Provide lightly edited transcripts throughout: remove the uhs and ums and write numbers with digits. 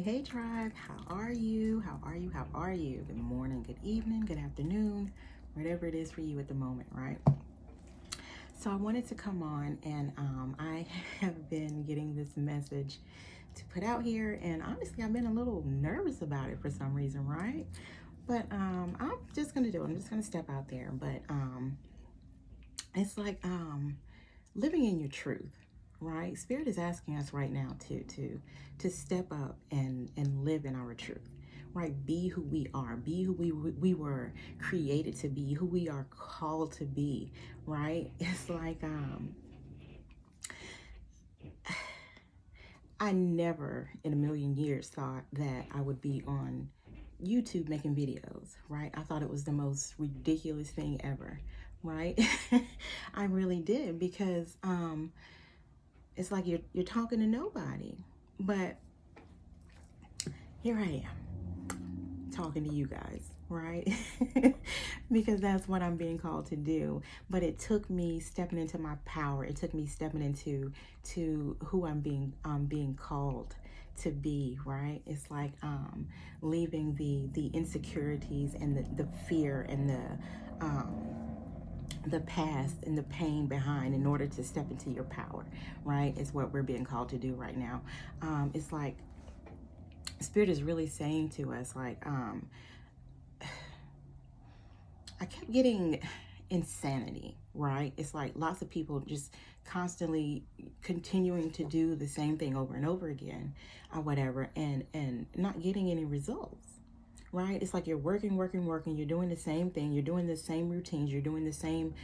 Hey, tribe. How are you? How are you? How are you? Good morning, good evening, good afternoon, whatever it is for you at the moment, right? So I wanted to come on and I have been getting this message to put out here, and honestly, I've been a little nervous about it for some reason, right? But I'm just gonna do it. I'm just gonna step out there. But it's like living in your truth, right? Spirit is asking us right now to step up and live in our truth, right? Be who we are, be who we were created to be, who we are called to be, right? It's like I never in a million years thought that I would be on YouTube making videos, right? I thought it was the most ridiculous thing ever, right? I really did, because it's like you're talking to nobody. But here I am talking to you guys, right? Because that's what I'm being called to do. But it took me stepping into my power. It took me stepping into who I'm being called to be, right? It's like leaving the insecurities and the fear and the past and the pain behind in order to step into your power, right? Is what we're being called to do right now. It's like Spirit is really saying to us, like, I kept getting insanity, right? It's like lots of people just constantly continuing to do the same thing over and over again, or whatever, and not getting any results. Right? It's like you're working, you're doing the same thing, you're doing the same routines, you're doing the same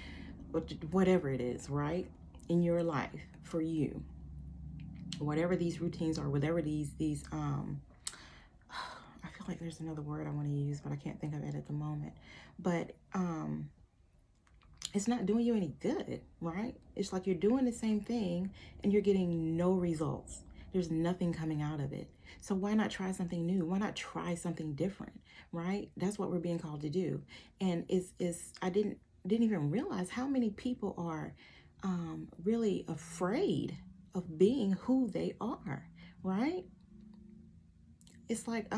whatever it is, right? In your life for you. Whatever these routines are, whatever these I feel like there's another word I want to use, but I can't think of it at the moment. But it's not doing you any good, right? It's like you're doing the same thing and you're getting no results. There's nothing coming out of it. So why not try something new? Why not try something different, right? That's what we're being called to do. And I didn't even realize how many people are really afraid of being who they are, right? It's like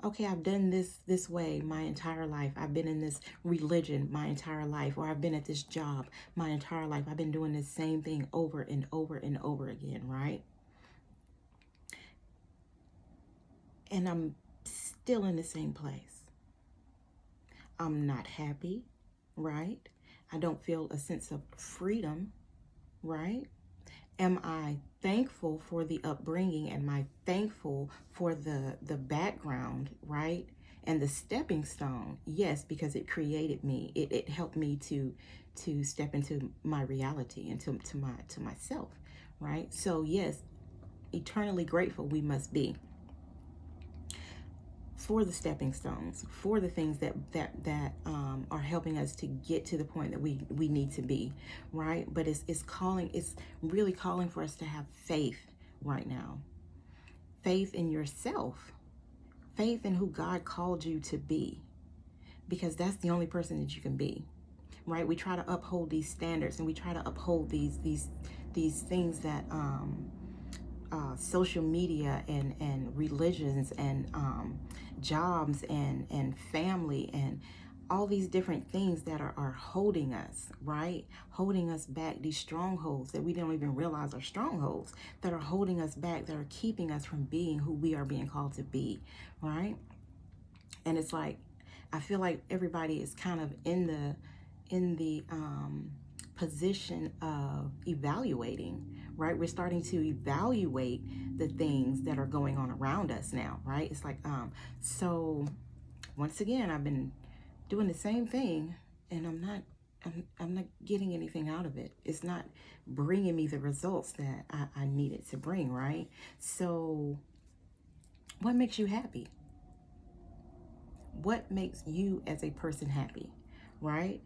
okay, I've done this way my entire life. I've been in this religion my entire life, or I've been at this job my entire life. I've been doing the same thing over and over and over again, right? And I'm still in the same place. I'm not happy, right? I don't feel a sense of freedom, right? Am I thankful for the upbringing? Am I thankful for the background, right? And the stepping stone? Yes, because it created me. It helped me to step into my reality and to myself, right? So yes, eternally grateful we must be for the stepping stones, for the things that are helping us to get to the point that we need to be, right? But it's really calling for us to have faith right now. Faith in yourself, faith in who God called you to be, because that's the only person that you can be, right? We try to uphold these standards, and we try to uphold these things that social media and religions and jobs and family and all these different things that are holding us, right? Holding us back, these strongholds that we don't even realize are strongholds that are holding us back, that are keeping us from being who we are being called to be, right? And it's like, I feel like everybody is kind of in the position of evaluating, right? We're starting to evaluate the things that are going on around us now, right? It's like, so once again, I've been doing the same thing, and I'm not getting anything out of it. It's not bringing me the results that I need it to bring, right? So what makes you happy? What makes you as a person happy, right?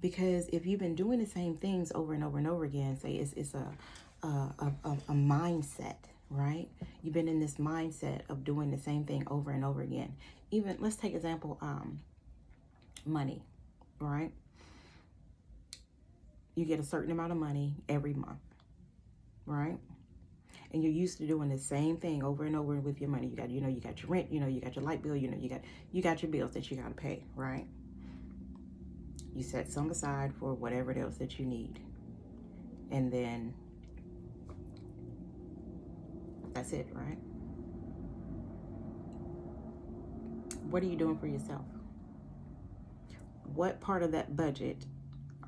Because if you've been doing the same things over and over and over again, say it's a mindset, right? You've been in this mindset of doing the same thing over and over again. Even, let's take example, money, right? You get a certain amount of money every month, right? and you're used to doing the same thing over and over with your money. You got, you got your rent, you got your light bill, you got your bills that you got to pay, right? You set some aside for whatever else that you need. And then that's it, right? What are you doing for yourself? What part of that budget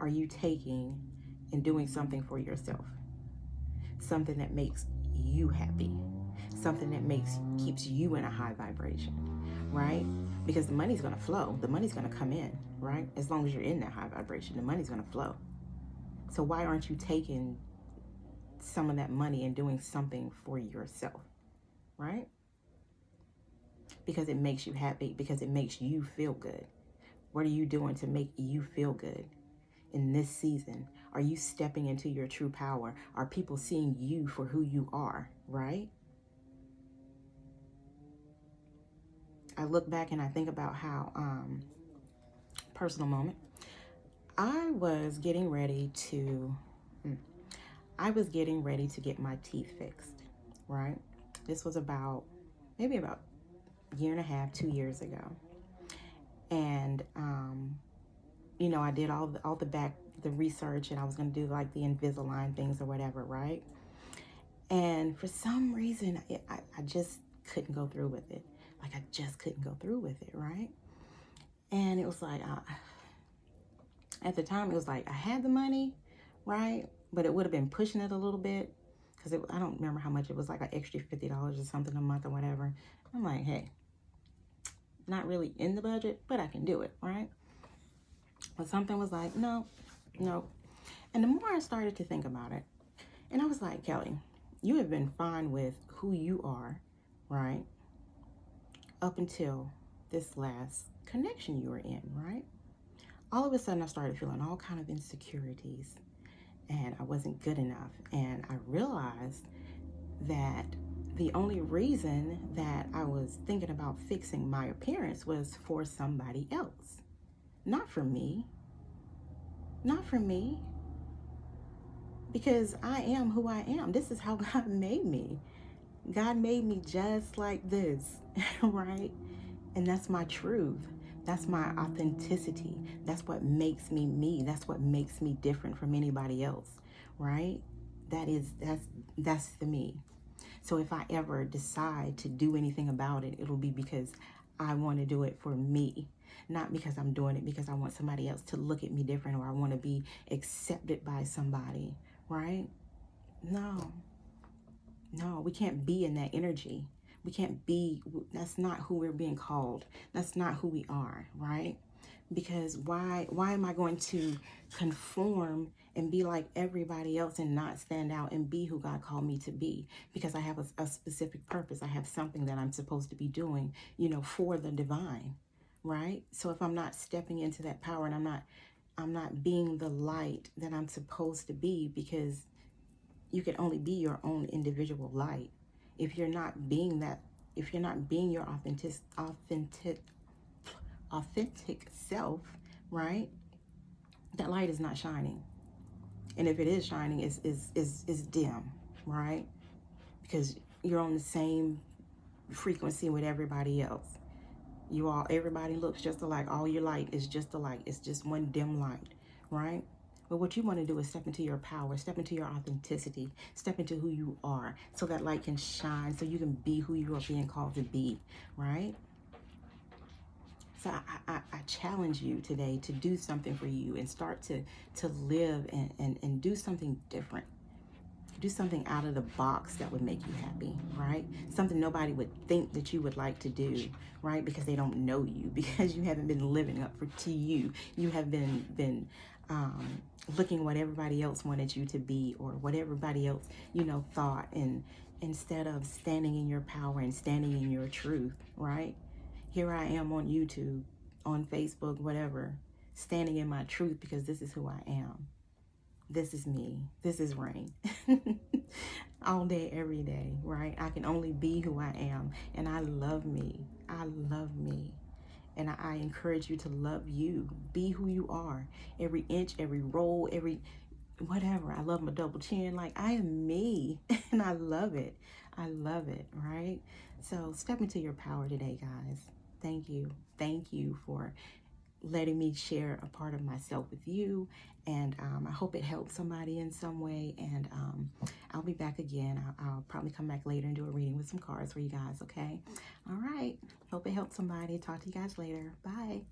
are you taking and doing something for yourself? Something that makes you happy. Something that keeps you in a high vibration, right? Because the money's going to flow. The money's going to come in, right? As long as you're in that high vibration, the money's going to flow. So why aren't you taking some of that money and doing something for yourself, right? Because it makes you happy, because it makes you feel good. What are you doing to make you feel good in this season? Are you stepping into your true power? Are people seeing you for who you are, right? I look back and I think about how, personal moment, I was getting ready to get my teeth fixed, right? This was maybe about a year and a half, 2 years ago. And, I did all the research, and I was going to do like the Invisalign things or whatever, right? And for some reason, I just couldn't go through with it. Like, I just couldn't go through with it, right? And it was like, at the time, it was like I had the money, right? But it would have been pushing it a little bit, because I don't remember how much it was, like an extra $50 or something a month or whatever. I'm like, hey, not really in the budget, but I can do it, right? But something was like, no. And the more I started to think about it, and I was like, Kelly, you have been fine with who you are, right? Up until this last connection you were in, right? All of a sudden, I started feeling all kind of insecurities, and I wasn't good enough. And I realized that the only reason that I was thinking about fixing my appearance was for somebody else. Not for me. Not for me. Because I am who I am. This is how God made me. God made me just like this, right? And that's my truth. That's my authenticity. That's what makes me me. That's what makes me different from anybody else, right? That's the me. So if I ever decide to do anything about it, it'll be because I want to do it for me, not because I'm doing it because I want somebody else to look at me different, or I want to be accepted by somebody, right? No, we can't be in that energy. That's not who we're being called. That's not who we are, right? Because why am I going to conform and be like everybody else and not stand out and be who God called me to be? Because I have a specific purpose. I have something that I'm supposed to be doing, for the divine, right? So if I'm not stepping into that power, and I'm not being the light that I'm supposed to be, because you can only be your own individual light. If you're not being your authentic self, right? That light is not shining. And if it is shining, is dim, right? Because you're on the same frequency with everybody else. Everybody looks just alike. All your light is just alike. It's just one dim light, right? But what you want to do is step into your power, step into your authenticity, step into who you are, so that light can shine, so you can be who you are being called to be, right? So I challenge you today to do something for you and start to live and do something different. Do something out of the box that would make you happy, right? Something nobody would think that you would like to do, right? Because they don't know you, because you haven't been living up to you. You have been looking what everybody else wanted you to be, or what everybody else, thought, and instead of standing in your power and standing in your truth, right? Here I am on YouTube, on Facebook, whatever, standing in my truth, because this is who I am. This is me. This is Rain. All day, every day, right? I can only be who I am. And I love me. I love me. And I encourage you to love you. Be who you are. Every inch, every roll, every whatever. I love my double chin. Like, I am me and I love it. I love it, right? So step into your power today, guys. Thank you. Thank you for letting me share a part of myself with you. And I hope it helps somebody in some way. And I'll be back again. I'll probably come back later and do a reading with some cards for you guys, okay? All right. Hope it helped somebody. Talk to you guys later. Bye.